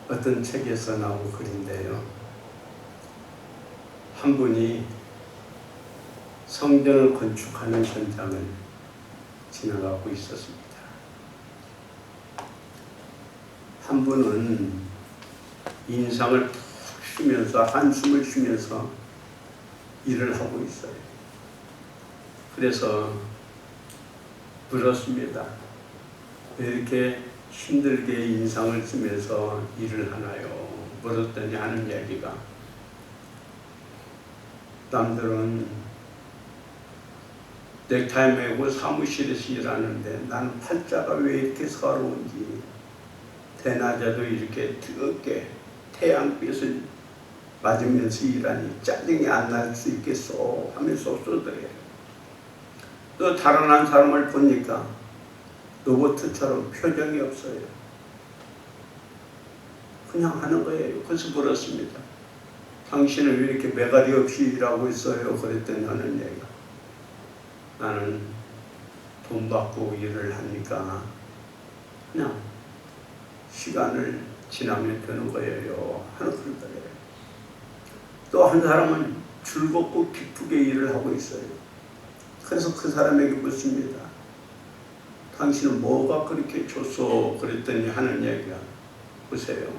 어떤 책에서 나온 글인데요. 한 분이 성전을 건축하는 현장을 지나가고 있었습니다. 한 분은 인상을 푹 쉬면서 한숨을 쉬면서 일을 하고 있어요. 그래서 물었습니다. 왜 이렇게 힘들게 인상을 쓰면서 일을 하나요? 물었더니 하는 얘기가, 남들은 넥타이 매고 사무실에서 일하는데 나는 팔자가 왜 이렇게 서러운지, 대낮에도 이렇게 뜨겁게 태양빛을 맞으면서 일하니 짜증이 안 날 수 있겠소 하면서 써더래요. 또 다른 한 사람을 보니까 로봇처럼 표정이 없어요. 그냥 하는 거예요. 그래서 물었습니다. 당신은 왜 이렇게 매가리 없이 일하고 있어요? 그랬더니 하는 얘기가, 나는 돈 받고 일을 하니까 그냥 시간을 지나면 되는 거예요 하는 그러더래요. 또 한 사람은 즐겁고 기쁘게 일을 하고 있어요. 그래서 그 사람에게 묻습니다. 당신은 뭐가 그렇게 좋소? 그랬더니 하는 얘기가, 보세요.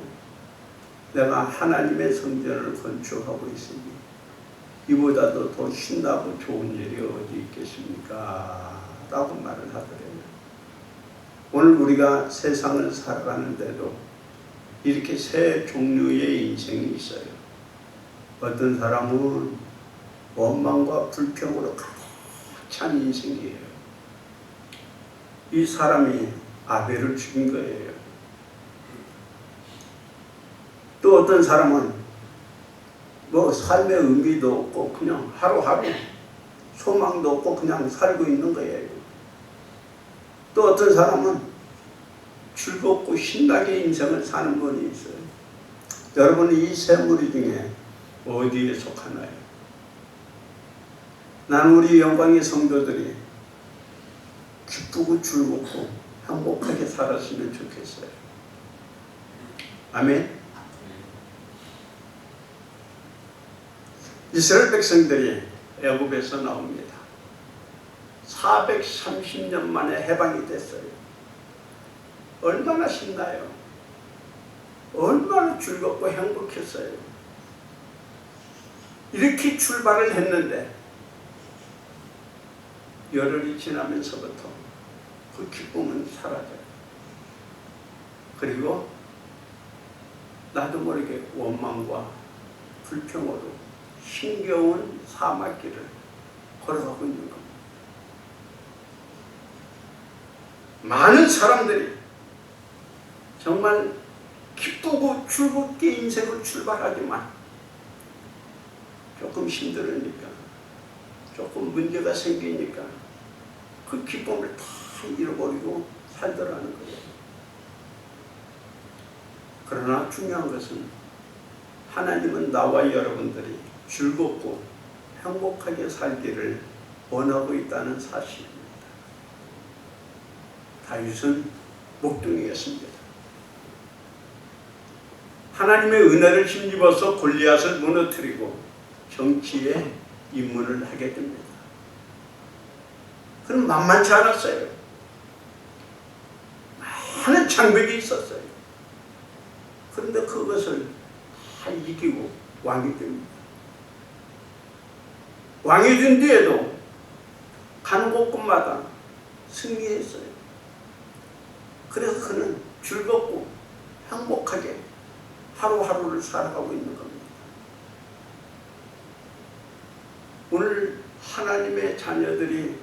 내가 하나님의 성전을 건축하고 있으니 이보다도 더 신나고 좋은 일이 어디 있겠습니까? 라고 말을 하더래요. 오늘 우리가 세상을 살아가는데도 이렇게 세 종류의 인생이 있어요. 어떤 사람은 원망과 불평으로 가득 찬 인생이에요. 이 사람이 아벨을 죽인 거예요. 또 어떤 사람은 뭐 삶의 의미도 없고 그냥 하루하루 소망도 없고 그냥 살고 있는 거예요. 또 어떤 사람은 즐겁고 신나게 인생을 사는 분이 있어요. 여러분은 이 세 무리 중에 어디에 속하나요? 나는 우리 영광의 성도들이 기쁘고 즐겁고 행복하게 살았으면 좋겠어요. 아멘. 이스라엘 백성들이 애굽에서 나옵니다. 430년 만에 해방이 됐어요. 얼마나 신나요? 얼마나 즐겁고 행복했어요. 이렇게 출발을 했는데 열흘이 지나면서부터 그 기쁨은 사라져요. 그리고 나도 모르게 원망과 불평으로 힘겨운 사막길을 걸어가고 있는 겁니다. 많은 사람들이 정말 기쁘고 즐겁게 인생을 출발하지만 조금 힘들으니까, 조금 문제가 생기니까 그 기쁨을 다 잃어버리고 살더라는 거예요. 그러나 중요한 것은 하나님은 나와 여러분들이 즐겁고 행복하게 살기를 원하고 있다는 사실입니다. 다윗은 목동이었습니다. 하나님의 은혜를 힘입어서 골리앗을 무너뜨리고 정치에 입문을 하게 됩니다. 그럼 만만치 않았어요. 많은 장벽이 있었어요. 그런데 그것을 다 이기고 왕이 됩니다. 왕이 된 뒤에도 가는 곳곳마다 승리했어요. 그래서 그는 즐겁고 행복하게 하루하루를 살아가고 있는 겁니다. 오늘 하나님의 자녀들이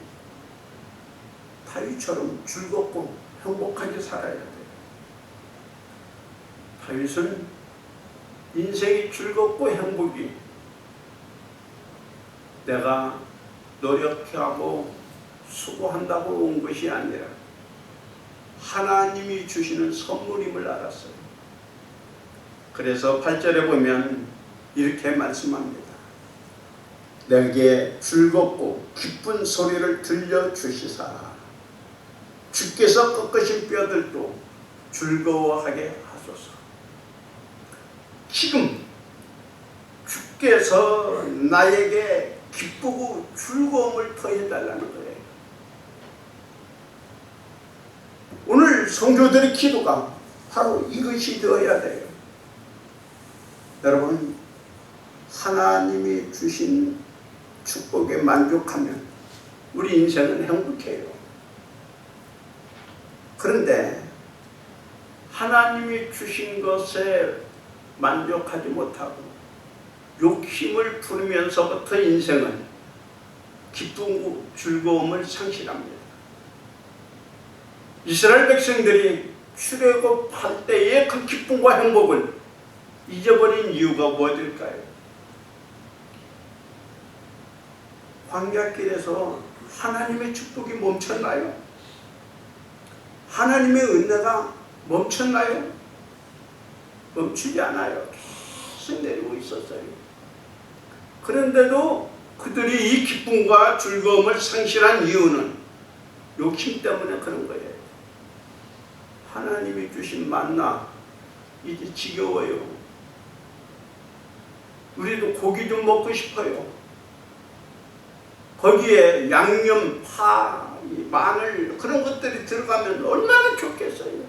다윗처럼 즐겁고 행복하게 살아야 돼요. 다윗은 인생이 즐겁고 행복이 내가 노력하고 수고한다고 온 것이 아니라 하나님이 주시는 선물임을 알았어요. 그래서 8절에 보면 이렇게 말씀합니다. 내게 즐겁고 기쁜 소리를 들려주시사 주께서 꺾으신 뼈들도 즐거워하게 하소서. 지금 주께서 나에게 기쁘고 즐거움을 더해달라는 거예요. 오늘 성도들의 기도가 바로 이것이 되어야 돼요. 여러분, 하나님이 주신 축복에 만족하면 우리 인생은 행복해요. 그런데 하나님이 주신 것에 만족하지 못하고 욕심을 부리면서부터 인생은 기쁨과 즐거움을 상실합니다. 이스라엘 백성들이 출애굽할 때의 그 기쁨과 행복을 잊어버린 이유가 무엇일까요? 광야길에서 하나님의 축복이 멈췄나요? 하나님의 은혜가 멈췄나요? 멈추지 않아요. 계속 내리고 있었어요. 그런데도 그들이 이 기쁨과 즐거움을 상실한 이유는 욕심 때문에 그런 거예요. 하나님이 주신 만나 이제 지겨워요. 우리도 고기 좀 먹고 싶어요. 거기에 양념, 파, 마늘 그런 것들이 들어가면 얼마나 좋겠어요.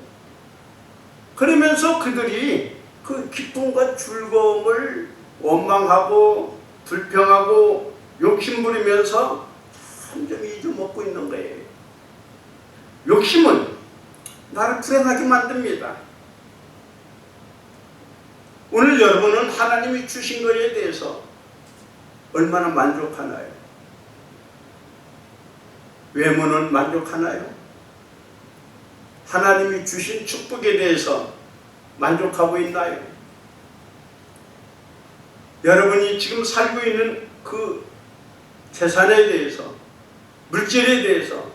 그러면서 그들이 그 기쁨과 즐거움을 원망하고 불평하고 욕심부리면서 점점 잊어먹고 있는 거예요. 욕심은 나를 불행하게 만듭니다. 오늘 여러분은 하나님이 주신 것에 대해서 얼마나 만족하나요? 외모는 만족하나요? 하나님이 주신 축복에 대해서 만족하고 있나요? 여러분이 지금 살고 있는 그 재산에 대해서, 물질에 대해서,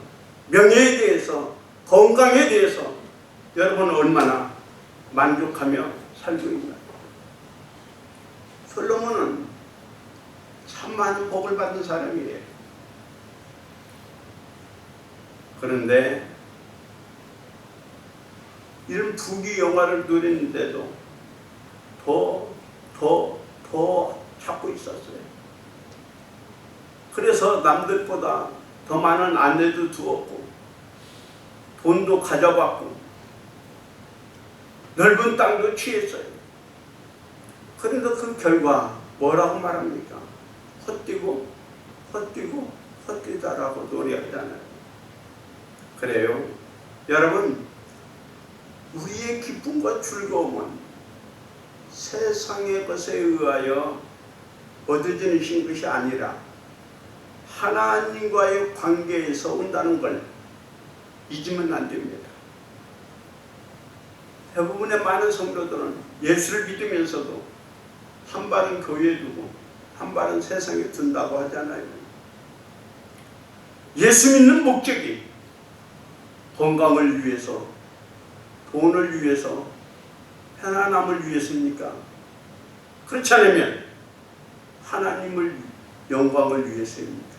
명예에 대해서, 건강에 대해서 여러분은 얼마나 만족하며 살고 있나요? 솔로몬은 참 많은 복을 받은 사람이에요. 그런데 이런 부귀 영화를 누리는데도 더 찾고 있었어요. 그래서 남들보다 더 많은 아내도 두었고 돈도 가져갔고 넓은 땅도 취했어요. 그런데 그 결과 뭐라고 말합니까? 헛되다라고 노래하잖아요. 그래요. 여러분, 우리의 기쁨과 즐거움은 세상의 것에 의하여 얻어지는 것이 아니라 하나님과의 관계에서 온다는 걸 잊으면 안 됩니다. 대부분의 많은 성도들은 예수를 믿으면서도 한 발은 교회에 두고 한 발은 세상에 둔다고 하잖아요. 예수 믿는 목적이 건강을 위해서, 돈을 위해서, 편안함을 위해서입니까? 그렇지 않으면 하나님을 영광을 위해서입니다.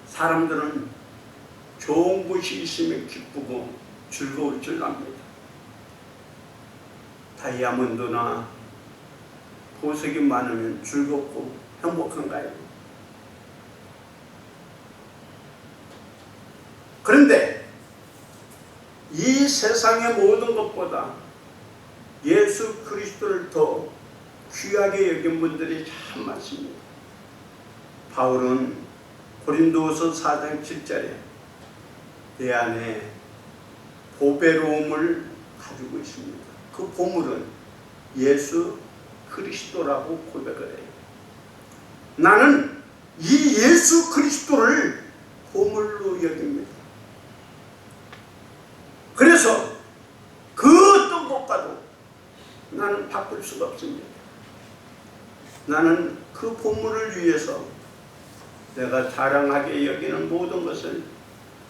사람들은 좋은 곳이 있으면 기쁘고 즐거울 줄 압니다. 다이아몬드나 보석이 많으면 즐겁고 행복한가요? 그런데 이 세상의 모든 것보다 예수 그리스도를 더 귀하게 여긴 분들이 참 많습니다. 바울은 고린도후서 4장 7절에 내 안에 보배로움을 가지고 있습니다. 그 보물은 예수 그리스도라고 고백을 해요. 나는 이 예수 그리스도를 보물로 여깁니다. 그래서 그 어떤 것과도 나는 바꿀 수가 없습니다. 나는 그 보물을 위해서 내가 자랑하게 여기는 모든 것을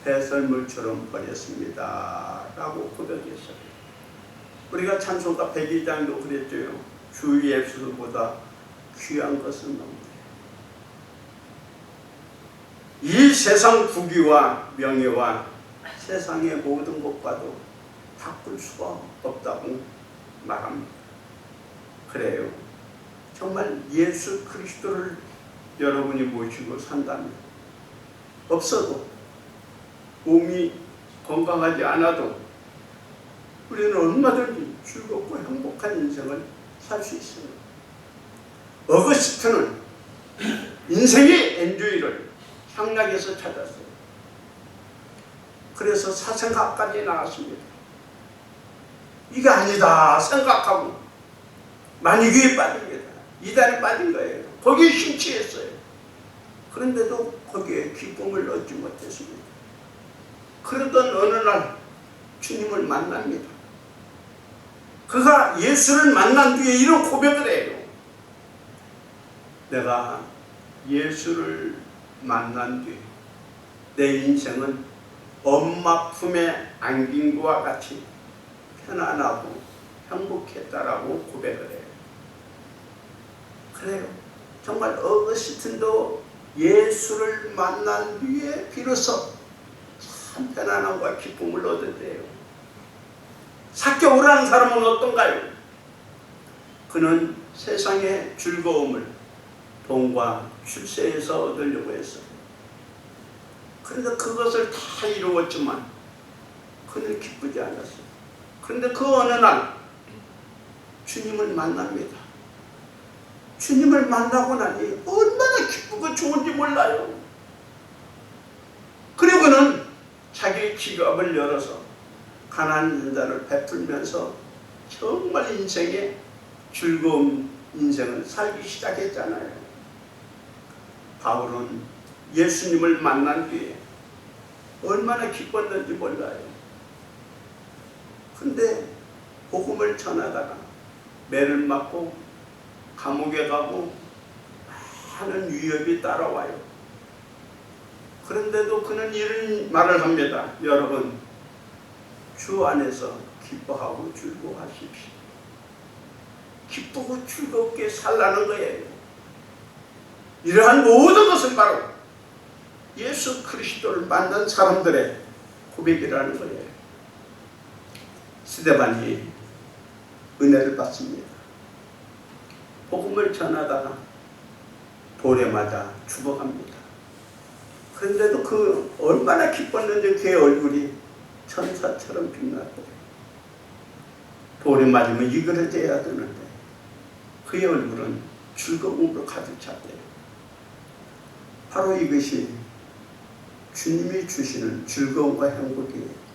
배설물처럼 버렸습니다 라고 고백했어요. 우리가 찬송가 102장도 그랬죠. 주 예수보다 귀한 것은 없네. 이 세상 부귀와 명예와 세상의 모든 것과도 바꿀 수가 없다고 말합니다. 그래요. 정말 예수 그리스도를 여러분이 모시고 산다면 없어도 몸이 건강하지 않아도 우리는 얼마든지 즐겁고 행복한 인생을 살 수 있습니다. 어거스트는 인생의 엔조이를 향락에서 찾았어요. 그래서 사생학까지 나왔습니다. 이게 아니다 생각하고 만이교에 빠집니다. 이단에 빠진 거예요. 거기에 심취했어요. 그런데도 거기에 기쁨을 얻지 못했습니다. 그러던 어느 날 주님을 만납니다. 그가 예수를 만난 뒤에 이런 고백을 해요. 내가 예수를 만난 뒤 내 인생은 엄마 품에 안긴 것과 같이 편안하고 행복했다라고 고백을 해요. 그래요. 정말 어거스틴도 예수를 만난 뒤에 비로소 참 편안함과 기쁨을 얻었대요. 사개오라는 사람은 어떤가요? 그는 세상의 즐거움을 돈과 출세에서 얻으려고 했어요. 그런데 그것을 다 이루었지만 그는 기쁘지 않았어요. 그런데 그 어느 날 주님을 만납니다. 주님을 만나고 나니 얼마나 기쁘고 좋은지 몰라요. 그리고 그는 자기의 지갑을 열어서 가난한 자를 베풀면서 정말 인생의 즐거운 인생을 살기 시작했잖아요. 바울은 예수님을 만난 뒤에 얼마나 기뻤는지 몰라요. 근데 복음을 전하다가 매를 맞고 감옥에 가고 많은 위협이 따라와요. 그런데도 그는 이런 말을 합니다. 여러분, 주 안에서 기뻐하고 즐거워하십시오. 기쁘고 즐겁게 살라는 거예요. 이러한 모든 것은 바로 예수 그리스도를 만난 사람들의 고백이라는 거예요. 스데반이 은혜를 받습니다. 복음을 전하다가 돌에 맞아 죽어갑니다. 그런데도 그 얼마나 기뻤는지 그의 얼굴이 천사처럼 빛났고 돌에 맞으면 이그러져야 되는데 그의 얼굴은 즐거움으로 가득 찼대요. 바로 이것이 주님이 주시는 즐거움과 행복이에요.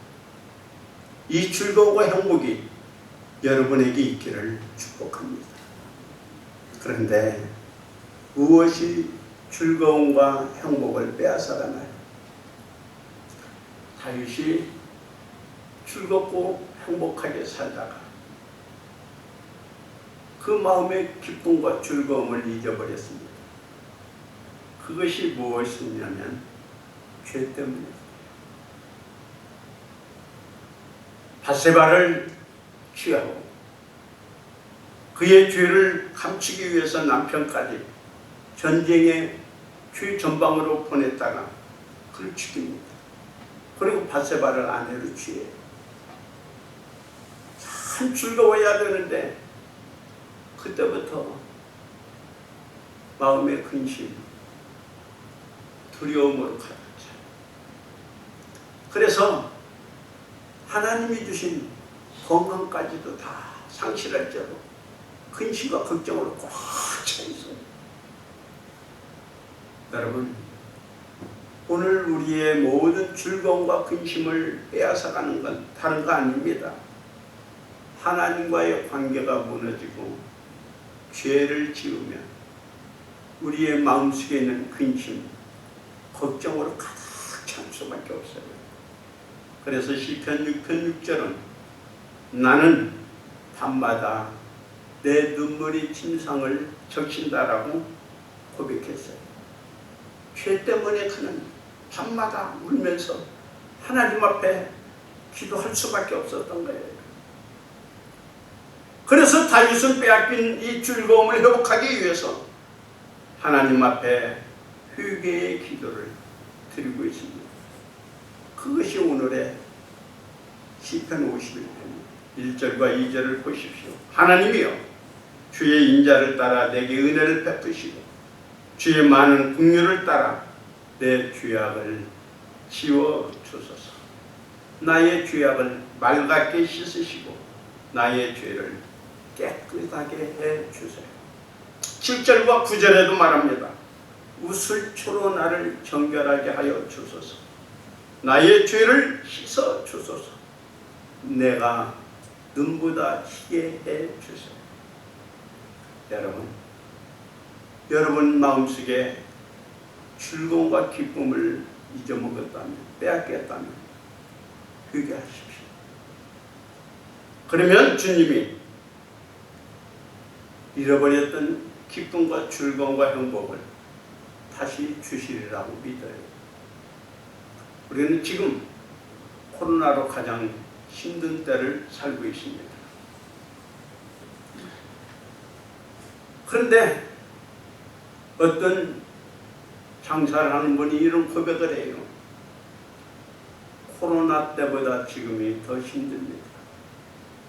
이 즐거움과 행복이 여러분에게 있기를 축복합니다. 그런데 무엇이 즐거움과 행복을 빼앗아가나요? 다윗이 즐겁고 행복하게 살다가 그 마음의 기쁨과 즐거움을 잊어버렸습니다. 그것이 무엇이냐면 죄 때문입니다. 바세바를 취하고 그의 죄를 감추기 위해서 남편까지 전쟁의 최전방으로 보냈다가 그를 죽입니다. 그리고 바세바를 아내로 취해요. 참 즐거워야 되는데 그때부터 마음의 근심, 두려움으로 가득 차요. 그래서 하나님이 주신 건강까지도 다 상실할 정도로 근심과 걱정으로 꽉 차 있어요. 여러분, 오늘 우리의 모든 즐거움과 근심을 빼앗아가는 건 다른 거 아닙니다. 하나님과의 관계가 무너지고 죄를 지으면 우리의 마음속에 있는 근심, 걱정으로 가득 찬 수밖에 없어요. 그래서 시편 6편 6절은 나는 밤마다 내 눈물이 침상을 적신다라고 고백했어요. 죄 때문에 그는 밤마다 울면서 하나님 앞에 기도할 수밖에 없었던 거예요. 그래서 다윗은 빼앗긴 이 즐거움을 회복하기 위해서 하나님 앞에 회개의 기도를 드리고 있습니다. 그것이 오늘의 시편 51편 1절과 2절을 보십시오. 하나님이여 주의 인자를 따라 내게 은혜를 베푸시고 주의 많은 긍휼을 따라 내 죄악을 지워 주소서. 나의 죄악을 맑게 씻으시고 나의 죄를 깨끗하게 해 주세요. 7절과 9절에도 말합니다. 우슬초로 나를 정결하게 하여 주소서. 나의 죄를 씻어 주소서. 내가 눈보다 희게 해 주세요. 여러분 마음속에 즐거움과 기쁨을 잊어먹었다면, 빼앗겼다면 회개하십시오. 그러면 주님이 잃어버렸던 기쁨과 즐거움과 행복을 다시 주시리라고 믿어요. 우리는 지금 코로나로 가장 힘든 때를 살고 있습니다. 그런데 어떤 장사를 하는 분이 이런 고백을 해요. 코로나 때보다 지금이 더 힘듭니다.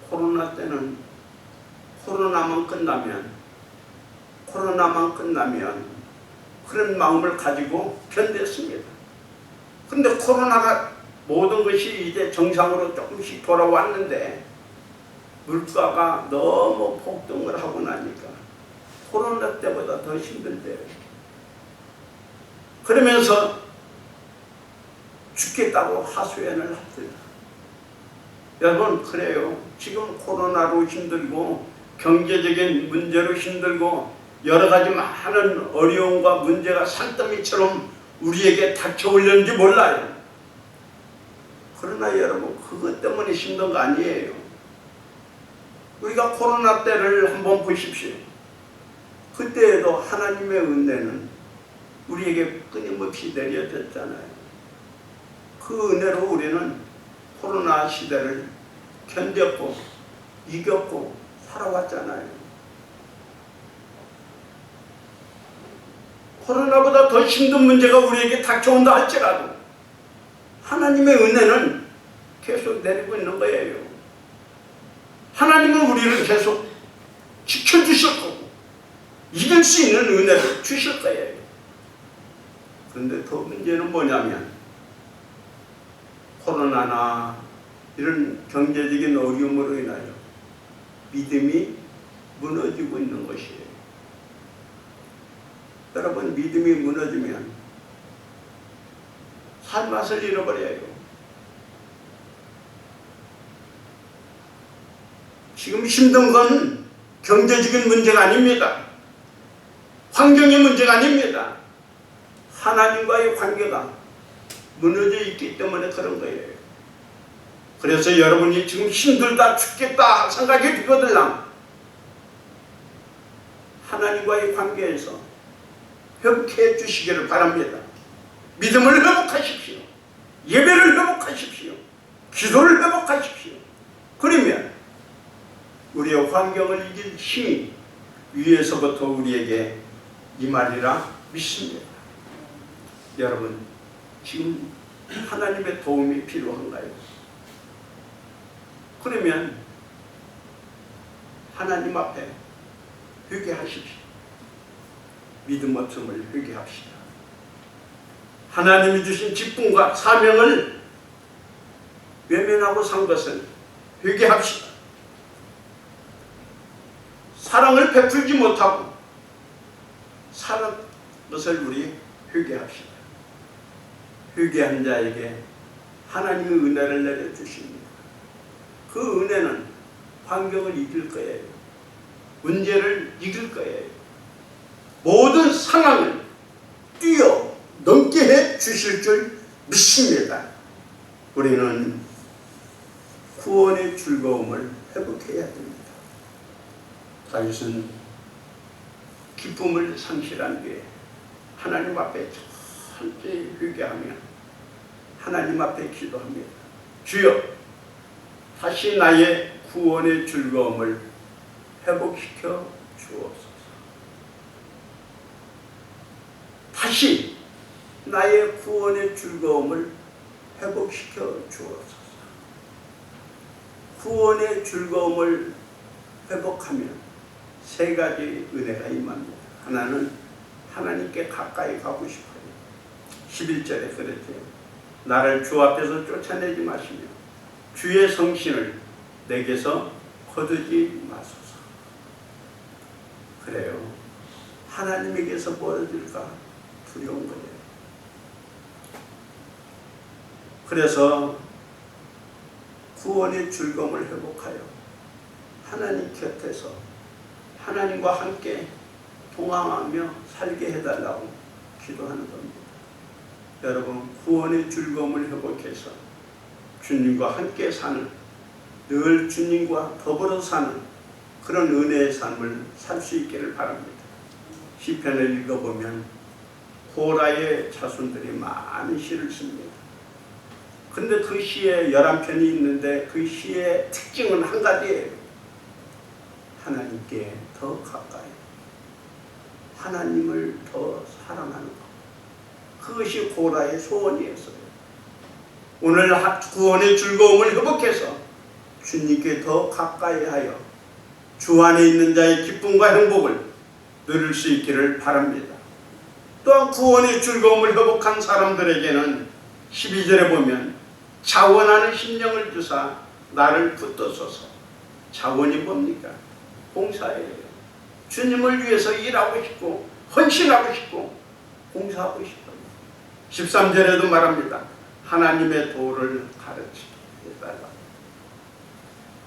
코로나 때는 코로나만 끝나면 그런 마음을 가지고 견뎠습니다. 그런데 코로나가 모든 것이 이제 정상으로 조금씩 돌아왔는데 물가가 너무 폭등을 하고 나니까 코로나 때보다 더 힘들대요. 그러면서 죽겠다고 하소연을 합니다. 여러분, 그래요. 지금 코로나로 힘들고 경제적인 문제로 힘들고 여러 가지 많은 어려움과 문제가 산더미처럼 우리에게 닥쳐올렸는지 몰라요. 그러나 여러분, 그것 때문에 힘든 거 아니에요. 우리가 코로나 때를 한번 보십시오. 그때에도 하나님의 은혜는 우리에게 끊임없이 내려졌잖아요. 그 은혜로 우리는 코로나 시대를 견뎠고 이겼고 살아왔잖아요. 코로나보다 더 힘든 문제가 우리에게 닥쳐온다 할지라도 하나님의 은혜는 계속 내리고 있는 거예요. 하나님은 우리를 계속 지켜주실 거고 이길 수 있는 은혜를 주실 거예요. 그런데 더 문제는 뭐냐면 코로나나 이런 경제적인 어려움으로 인하여 믿음이 무너지고 있는 것이에요. 여러분, 믿음이 무너지면 삶맛을 잃어버려요. 지금 힘든 건 경제적인 문제가 아닙니다. 환경의 문제가 아닙니다. 하나님과의 관계가 무너져 있기 때문에 그런 거예요. 그래서 여러분이 지금 힘들다 죽겠다 생각이 들거들랑 하나님과의 관계에서 회복해 주시기를 바랍니다. 믿음을 회복하십시오. 예배를 회복하십시오. 기도를 회복하십시오. 그러면 우리의 환경을 이길 힘이 위에서부터 우리에게 임하리라 믿습니다. 여러분, 지금 하나님의 도움이 필요한가요? 그러면 하나님 앞에 회개하십시오. 믿음 없음을 회개합시다. 하나님이 주신 직분과 사명을 외면하고 산 것을 회개합시다. 사랑을 베풀지 못하고 살은 것을 우리 회개합시다. 회개한 자에게 하나님의 은혜를 내려주십니다. 그 은혜는 환경을 이길 거예요. 문제를 이길 거예요. 모든 상황을 뛰어넘게 해 주실 줄 믿습니다. 우리는 구원의 즐거움을 회복해야 됩니다. 다윗은 기쁨을 상실한 뒤에 하나님 앞에 철저히 회개하며 하나님 앞에 기도합니다. 주여, 다시 나의 구원의 즐거움을 회복시켜 주옵소서. 다시 나의 구원의 즐거움을 회복시켜 주옵소서. 구원의 즐거움을 회복하면 세 가지 은혜가 임합니다. 하나는 하나님께 가까이 가고 싶어요. 11절에 그랬죠. 나를 주 앞에서 쫓아내지 마시며 주의 성신을 내게서 거두지 마소서. 그래요. 하나님에게서 멀어질까 두려운 거예요. 그래서 구원의 즐거움을 회복하여 하나님 곁에서 하나님과 함께 동행하며 살게 해달라고 기도하는 겁니다. 여러분, 구원의 즐거움을 회복해서 주님과 함께 사는, 늘 주님과 더불어 사는 그런 은혜의 삶을 살 수 있기를 바랍니다. 시편을 읽어보면 고라의 자손들이 많은 시를 씁니다. 근데 그 시에 11편이 있는데 그 시의 특징은 한 가지예요. 하나님께 더 가까이, 하나님을 더 사랑하는 것. 그것이 고라의 소원이었어요. 오늘 구원의 즐거움을 회복해서 주님께 더 가까이 하여 주 안에 있는 자의 기쁨과 행복을 누릴 수 있기를 바랍니다. 또한 구원의 즐거움을 회복한 사람들에게는 12절에 보면 자원하는 심령을 주사 나를 붙드소서. 자원이 뭡니까? 봉사예요. 주님을 위해서 일하고 싶고 헌신하고 싶고 봉사하고 싶어요. 13절에도 말합니다. 하나님의 도를 가르치달라.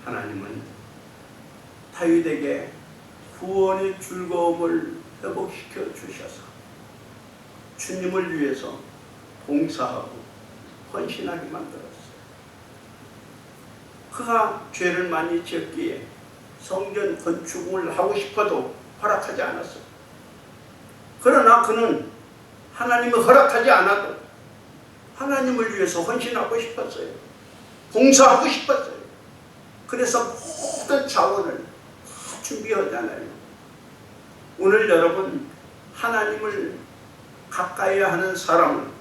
하나님은 다윗에게 구원의 즐거움을 회복시켜 주셔서 주님을 위해서 봉사하고 헌신하게 만들었어요. 그가 죄를 많이 지었기에 성전 건축을 하고 싶어도 허락하지 않았어요. 그러나 그는 하나님이 허락하지 않아도 하나님을 위해서 헌신하고 싶었어요. 봉사하고 싶었어요. 그래서 모든 자원을 다 준비하잖아요. 오늘 여러분, 하나님을 가까이 하는 사람은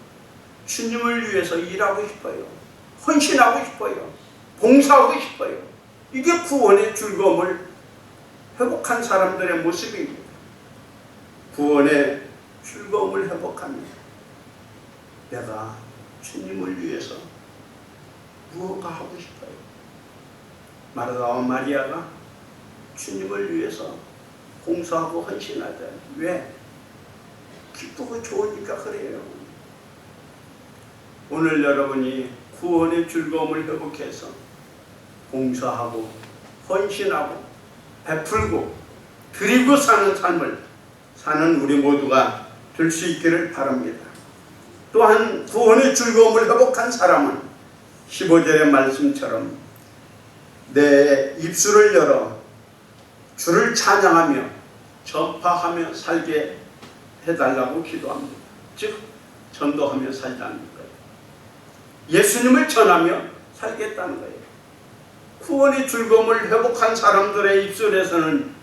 주님을 위해서 일하고 싶어요. 헌신하고 싶어요. 봉사하고 싶어요. 이게 구원의 즐거움을 회복한 사람들의 모습입니다. 구원의 즐거움을 회복하면 내가 주님을 위해서 무언가 하고 싶어요. 마르다와 마리아가 주님을 위해서 봉사하고 헌신하자. 왜? 기쁘고 좋으니까 그래요. 오늘 여러분이 구원의 즐거움을 회복해서 봉사하고 헌신하고 베풀고 드리고 사는 삶을 사는 우리 모두가 될 수 있기를 바랍니다. 또한 구원의 즐거움을 회복한 사람은 15절의 말씀처럼 내 입술을 열어 주를 찬양하며 전파하며 살게 해달라고 기도합니다. 즉 전도하며 살자는 거예요. 예수님을 전하며 살겠다는 거예요. 구원의 즐거움을 회복한 사람들의 입술에서는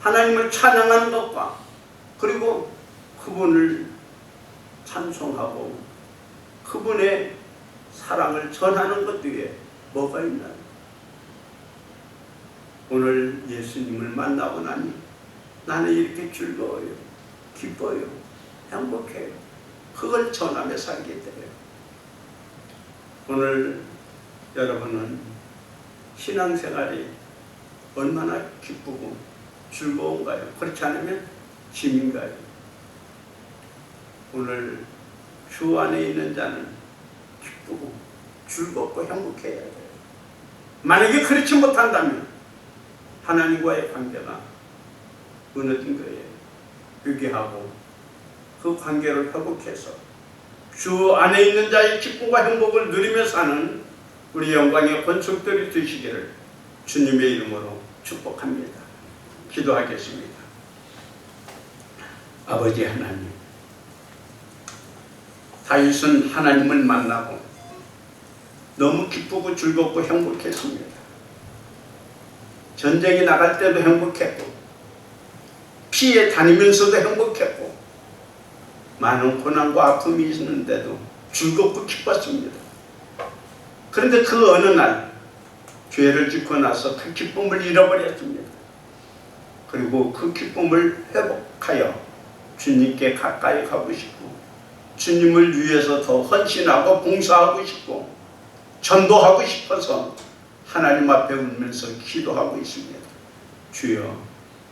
하나님을 찬양하는 것과 그리고 그분을 찬송하고 그분의 사랑을 전하는 것 뒤에 뭐가 있나요? 오늘 예수님을 만나고 나니 나는 이렇게 즐거워요. 기뻐요. 행복해요. 그걸 전하며 살게 돼요. 오늘 여러분은 신앙생활이 얼마나 기쁘고 즐거운가요? 그렇지 않으면 짐인가요? 오늘 주 안에 있는 자는 기쁘고 즐겁고 행복해야 돼요. 만약에 그렇지 못한다면 하나님과의 관계가 무너진 거예요. 회개하고 그 관계를 회복해서 주 안에 있는 자의 기쁨과 행복을 누리며 사는 우리 영광의 권속들이 되시기를 주님의 이름으로 축복합니다. 기도하겠습니다. 아버지 하나님, 다윗은 하나님을 만나고 너무 기쁘고 즐겁고 행복했습니다. 전쟁에 나갈 때도 행복했고 피해 다니면서도 행복했고 많은 고난과 아픔이 있는데도 즐겁고 기뻤습니다. 그런데 그 어느 날 죄를 짓고 나서 그 기쁨을 잃어버렸습니다. 그리고 그 기쁨을 회복하여 주님께 가까이 가고 싶고 주님을 위해서 더 헌신하고 봉사하고 싶고 전도하고 싶어서 하나님 앞에 울면서 기도하고 있습니다. 주여,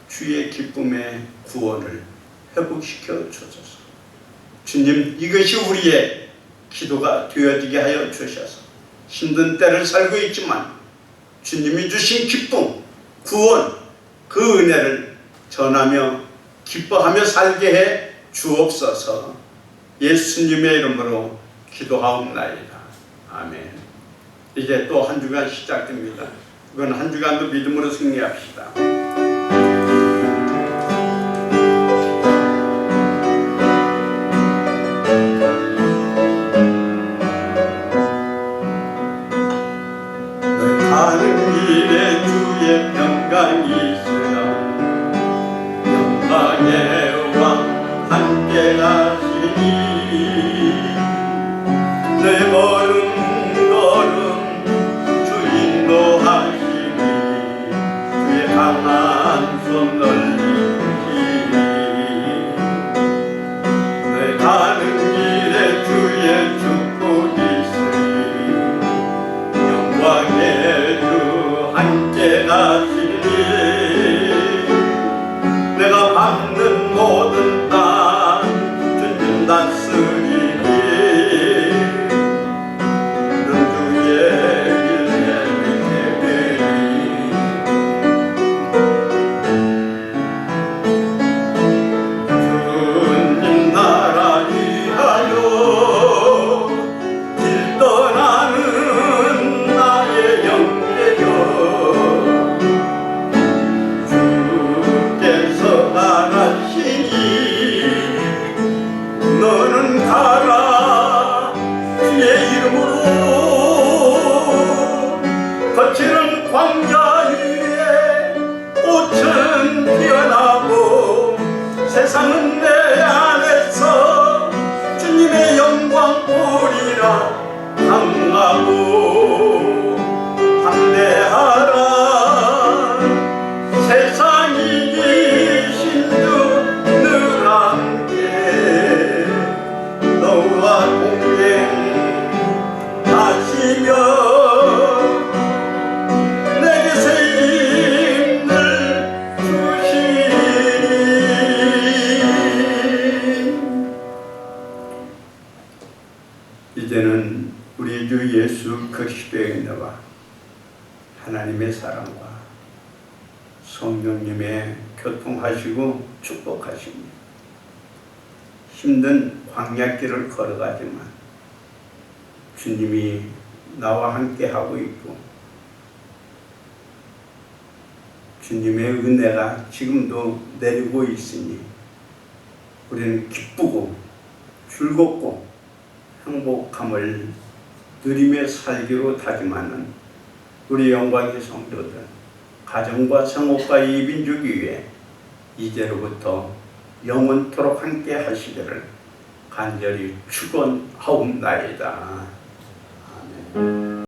주의 기쁨의 구원을 회복시켜 주소서. 주님, 이것이 우리의 기도가 되어지게 하여 주셔서 힘든 때를 살고 있지만 주님이 주신 기쁨, 구원, 그 은혜를 전하며 기뻐하며 살게 해 주옵소서. 예수님의 이름으로 기도하옵나이다. 아멘. 이제 또 한 주간 시작됩니다. 이건 한 주간도 믿음으로 승리합시다. 가는 길에 주의 평강이 있으라. 평강의 왕 함께 가시니 내 걸음 주 인도하시니 주의 강한 손 넓히시니 내 가는 길에 주의 축복이 있으니 영광의 주 함께 가시니 내가 받는 모든 땅 주님 다스리니 세상은 내 안에서 주님의 영광 보리라. 강하고 담대하라. 세상이 이신 주 늘 함께 너와 동행하시며 이제는 우리 주 예수 그리스도의 은혜와 하나님의 사랑과 성령님의 교통하시고 축복하시며 힘든 광야길을 걸어가지만 주님이 나와 함께 하고 있고 주님의 은혜가 지금도 내리고 있으니 우리는 기쁘고 즐겁고 행복함을 누리며 살기로 다짐하는 우리 영광의 성도들, 가정과 성업과 예빈 주기 위해 이제로부터 영원토록 함께 하시기를 간절히 축원하옵나이다. 아멘.